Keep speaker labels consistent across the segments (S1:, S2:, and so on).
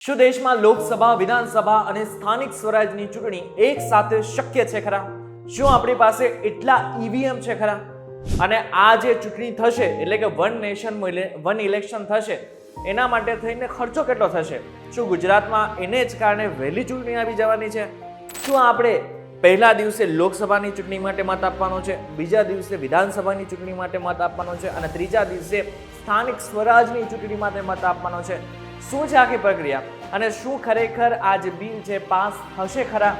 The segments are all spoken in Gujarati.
S1: શું દેશમાં લોકસભા, વિધાનસભા અને સ્થાનિક સ્વરાજની ચૂંટણી એક સાથે શક્ય છે ખરા? શું આપણી પાસે એટલા ઈવીએમ છે ખરા? અને આ જે ચૂંટણી થશે એટલે કે વન નેશન વન ઇલેક્શન થશે, એના માટે થઈને ખર્ચો કેટલો થશે? શું ગુજરાતમાં એને જ કારણે વહેલી ચૂંટણી આવી જવાની છે? શું આપણે પહેલા દિવસે લોકસભાની ચૂંટણી માટે મત આપવાનો છે, બીજા દિવસે વિધાનસભાની ચૂંટણી માટે મત આપવાનો છે અને ત્રીજા દિવસે સ્થાનિક સ્વરાજની ચૂંટણી માટે મત આપવાનો છે? શું છે આખી પ્રક્રિયા અને શું ખરેખર આ જે બિલ છે પાસ થશે ખરા?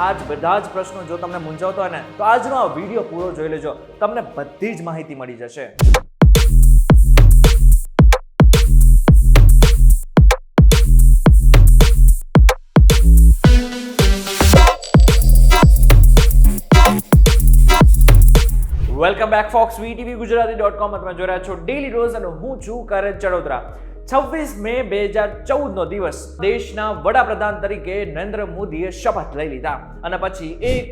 S1: આજ બધા જ પ્રશ્નો જો તમને મૂંઝવતો હોય ને તો આજનો આ વિડીયો પૂરો જોઈ લેજો, તમને બધી જ માહિતી મળી જશે. વેલકમ બેક ફોક્સ વીટીવી ગુજરાતી.com તમે જોઈ રહ્યા છો ડેલી રોઝ અને હું છું કરણ ચડોદરા. 26 મે 2014 નો દિવસ દેશના વડાપ્રધાન તરીકે નરેન્દ્ર મોદીએ શપથ લઈ લીધા અને પછી એક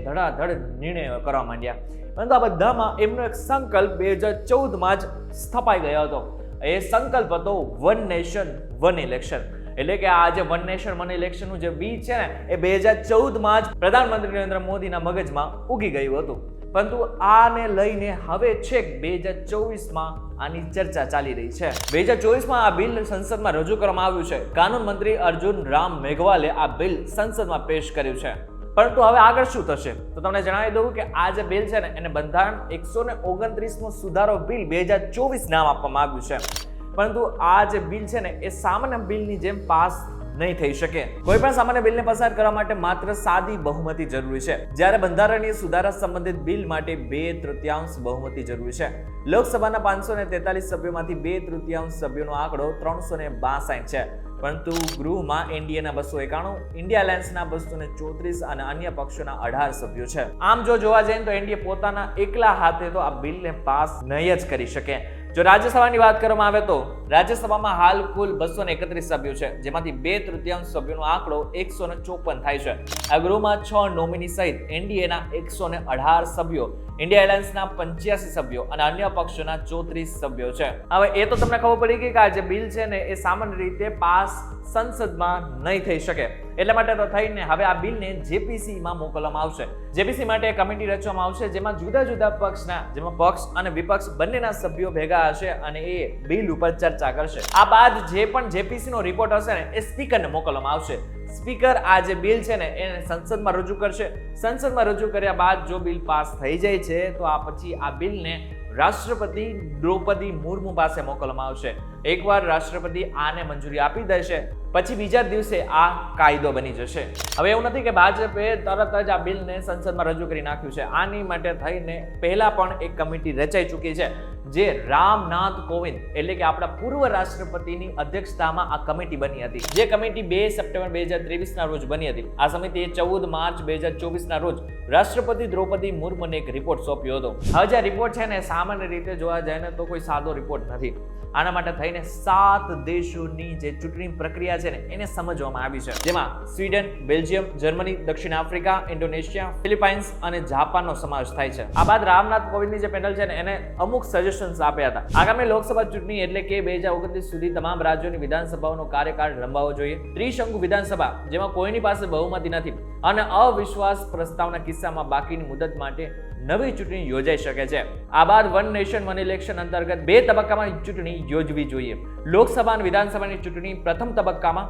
S1: ધડાધડ નિર્ણયો કરવા માંડ્યા. પરંતુ આ બધામાં એમનો એક સંકલ્પ 2014માં જ સ્થપાઈ ગયો હતો. એ સંકલ્પ હતો વન નેશન વન ઇલેક્શન. એટલે કે આ જે વન નેશન વન ઇલેક્શનનું જે બીજ છે ને એ 2014માં જ પ્રધાનમંત્રી નરેન્દ્ર મોદીના મગજમાં ઉગી ગયું હતું. પરંતુ આને લઈને હવે છેક 2024માં આની ચર્ચા ચાલી રહી છે. 2024માં આ બિલ સંસદમાં રજૂ કરવામાં આવ્યું છે. કાનૂન મંત્રી અર્જુન રામ મેઘવાલે આ બિલ સંસદમાં પેશ કર્યું છે. પરંતુ હવે આગળ શું થશે તો તમને જણાવી દઉં કે આ જે બિલ છે ને એને બંધારણ 129મો સુધારો બિલ 2024 નામ આપવામાં આવ્યું છે. પરંતુ આ જે બિલ છે ને એ સામાન્ય બિલની જેમ પાસ નહીં થઈ શકે. કોઈ પણ સામાન્ય બિલને પસાર કરવા માટે માત્ર સાદી બહુમતી જરૂરી છે, જ્યારે બંધારણીય સુધારા સંબંધિત બિલ માટે 2/3 બહુમતી જરૂરી છે. લોકસભાના 543 સભ્યોમાંથી 2/3 સભ્યોનો આંકડો 362 છે. પરંતુ ગૃહમાં એનડીએના 291, ઇન્ડિયા અલાયન્સના 234 અને અન્ય પક્ષોના 18 સભ્યો છે. આમ જો જોવા જઈએ તો એનડીએ પોતાના એકલા હાથે તો આ બિલને પાસ નહીં જ કરી શકે. જો રાજ્યસભાની વાત કરવામાં આવે તો રાજ્યસભામાં હાલ કુલ 231 સભ્યો છે, જેમાંથી 2/3 સભ્યોનો આંકડો 154 થાય છે. આ ગૃહમાં 6 નોમિની સહિત એનડીએના 118 સભ્યો, ઇન્ડિયા એલાયન્સના 85 સભ્યો અને અન્ય પક્ષોના 34 સભ્યો છે. હવે એ તો તમને ખબર પડી ગઈ કે આ જે બિલ છે ને એ સામાન્ય રીતે પાસ સંસદમાં નહીં થઈ શકે. એટલા માટે તો થઈને હવે આ બિલને જેપીસીમાં મોકલવામાં આવશે. જેપીસી માટે કમિટી રચવામાં આવશે, જેમાં જુદા જુદા પક્ષના, જેમાં પક્ષ અને વિપક્ષ બંનેના સભ્યો ભેગા હશે અને એ બિલ ઉપર ચર્ચા કરશે. આ બાદ જે પણ જેપીસી નો રિપોર્ટ હશે ને એ સ્પીકરને મોકલવામાં આવશે. સ્પીકર આ જે બિલ છે ને એને સંસદમાં રજૂ કરશે. સંસદમાં રજૂ કર્યા બાદ જો બિલ પાસ થઈ જાય છે તો આ પછી આ બિલને રાષ્ટ્રપતિ દ્રૌપદી મુર્મુ પાસે મોકલવામાં આવશે. એકવાર રાષ્ટ્રપતિ આને મંજૂરી આપી દેશે પછી બીજા દિવસે આ કાયદો બની જશે. હવે એવું નથી કે ભાજપે તરત જ આ બિલને સંસદમાં રજૂ કરી નાખ્યું છે. આની માટે થઈને પહેલા પણ એક કમિટી રચાઈ ચૂકી છે, જે રામનાથ કોવિંદ એટલે કે આપણા પૂર્વ રાષ્ટ્રપતિની અધ્યક્ષતામાં આ કમિટી બની હતી. જે કમિટી 2 સપ્ટેમ્બર 2023 ના રોજ બની હતી. આ સમિતિએ 14 માર્ચ 2024 ના રોજ રાષ્ટ્રપતિ દ્રૌપદી મુર્મુને એક રિપોર્ટ સોંપ્યો હતો. હવે જે રિપોર્ટ છે ને સામાન્ય રીતે જોવા જાય ને તો કોઈ સાદો રિપોર્ટ નથી. આના માટે થઈને 7 દેશોની જે ચૂંટણી પ્રક્રિયા છે ને એને સમજવામાં આવી છે, જેમાં સ્વીડન, બેલ્જિયમ, જર્મની, દક્ષિણ આફ્રિકા, ઇન્ડોનેશિયા, ફિલિપાઇન્સ અને જાપાનનો સમાવેશ થાય છે. આ બાદ રામનાથ કોવિંદની જે પેનલ છે ને એને અમુક સજેશન્સ આપ્યા હતા. આગામી લોકસભા ચૂંટણી એટલે કે 2029 સુધી તમામ રાજ્યોની વિધાનસભાઓનો કાર્યકાળ લંબાવવો જોઈએ. ત્રિશંકુ વિધાનસભા જેમાં કોઈની પાસે બહુમતી નથી અને અવિશ્વાસ પ્રસ્તાવના કિસ્સામાં બાકીની મુદત માટે નવી ચૂંટણી યોજાઈ શકે છે. આ બાદ વન નેશન વન ઇલેક્શન અંતર્ગત 2 તબક્કામાં ચૂંટણી યોજવી જોઈએ. લોકસભા અને વિધાનસભાની ચૂંટણી પ્રથમ તબક્કામાં,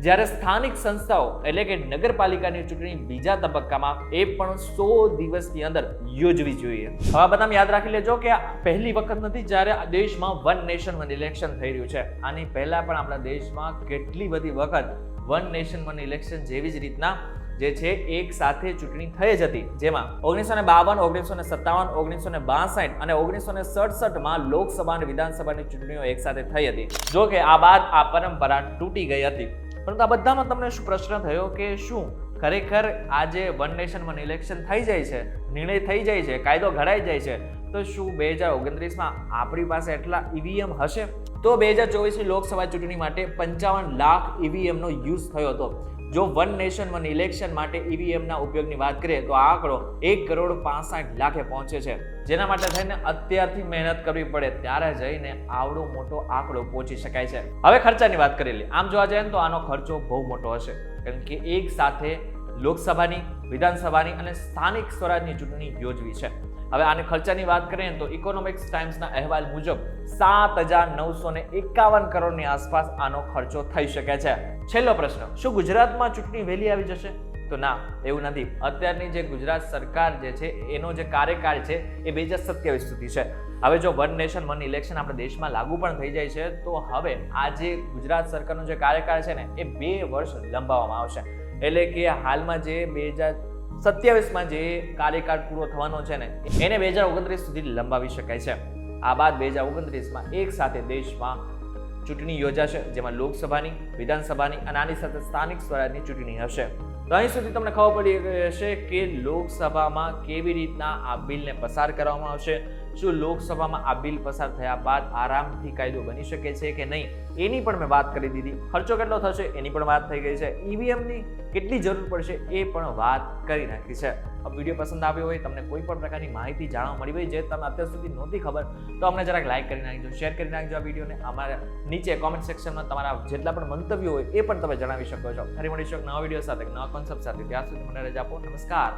S1: જ્યારે સ્થાનિક સંસ્થાઓ એટલે કે નગરપાલિકાની ચૂંટણી બીજા તબક્કામાં, એ પણ 100 દિવસની અંદર યોજવી જોઈએ. હવે બધા યાદ રાખી લેજો કે પહેલી વખત નથી જ્યારે દેશમાં વન નેશન વન ઇલેક્શન થઈ રહ્યું છે. આની પહેલા પણ આપણા દેશમાં કેટલી બધી વખત વન નેશન વન ઇલેક્શન જેવી જ રીતના જે છે એક સાથે ચૂંટણી થઈ જ હતી, જેમાં 1952, 1957, 1962 અને 1967માં લોકસભા અને વિધાનસભાની ચૂંટણીઓ એક સાથે થઈ હતી. જો કે આ બાદ આ પરંપરા તૂટી ગઈ હતી. પરંતુ આ બધામાં તમને શું પ્રશ્ન થયો કે શું ખરેખર આજે વન નેશન વન ઇલેક્શન થઈ જાય છે, નિર્ણય થઈ જાય છે, કાયદો ઘડાઈ જાય છે, તો શું 2029માં આપણી પાસે એટલા ઈવીએમ હશે? તો 2024ની લોકસભા ચૂંટણી માટે 55 લાખ ઈવીએમનો યુઝ થયો હતો. જો વન નેશન વન ઇલેક્શન માટે ઈવીએમના ઉપયોગની વાત કરીએ તો આ આંકડો 1,65,00,000 પહોંચે છે, જેના માટે થઈને અત્યારથી મહેનત કરવી પડે ત્યારે જઈને આવડો મોટો આંકડો પહોંચી શકાય છે. હવે ખર્ચાની વાત કરી લઈએ. આમ જોવા જઈએ તો આનો ખર્ચો બહુ મોટો હશે, કારણ કે એક સાથે લોકસભાની, વિધાનસભાની અને સ્થાનિક સ્વરાજની ચૂંટણી યોજવી છે. હવે આને ખર્ચાની વાત કરીએ તો ઇકોનોમિક્સ ટાઈમ્સના અહેવાલ મુજબ 7,951 કરોડની આસપાસ આનો ખર્ચો થઈ શકે છે. છેલ્લો પ્રશ્ન, શું ગુજરાતમાં ચૂંટણી વહેલી આવી જશે? તો ના, એવું નથી. અત્યારની જે ગુજરાત સરકાર જે છે એનો જે કાર્યકાળ છે એ 2027 સુધી છે. હવે જો વન નેશન વન ઇલેક્શન આપણે દેશમાં લાગુ પણ થઈ જાય છે તો હવે આ જે ગુજરાત સરકારનો જે કાર્યકાળ છે ને એ 2 વર્ષ લંબાવવામાં આવશે. એટલે કે હાલમાં જે 2027માં જે કાર્યકાળ પૂરો થવાનો છે ને એને 2029 સુધી લંબાવી શકાય છે. આ બાદ 2029માં એક સાથે દેશમાં ચૂંટણી યોજાશે, જેમાં લોકસભાની, વિધાનસભાની અને આની સાથે સ્થાનિક સ્વરાજની ચૂંટણી હશે. તો અહીં સુધી તમને ખબર પડી હશે કે લોકસભામાં કેવી રીતના આ બિલને પસાર કરવામાં આવશે. શું લોકસભામાં આ બિલ પસાર થયા બાદ આરામથી કાયદો બની શકે છે કે નહીં, એની પણ મેં વાત કરી દીધી. ખર્ચો કેટલો થશે એની પણ વાત થઈ ગઈ છે. ઈવીએમની કેટલી જરૂર પડશે એ પણ વાત કરી નાખી છે. આ વિડીયો પસંદ આવ્યો હોય, તમને કોઈ પણ પ્રકારની માહિતી જાણવા મળી હોય જે તમને અત્યાર સુધી નહોતી ખબર, તો અમને જરાક લાઈક કરી નાખજો, શેર કરી નાખજો આ વિડીયોને. અમારા નીચે કોમેન્ટ સેક્શનમાં તમારા જેટલા પણ મંતવ્યો હોય એ પણ તમે જણાવી શકો છો. ફરી મળીશું નવા વિડીયો સાથે, નવા કોન્સેપ્ટ સાથે. ત્યાં સુધી મને રજા આપો. નમસ્કાર.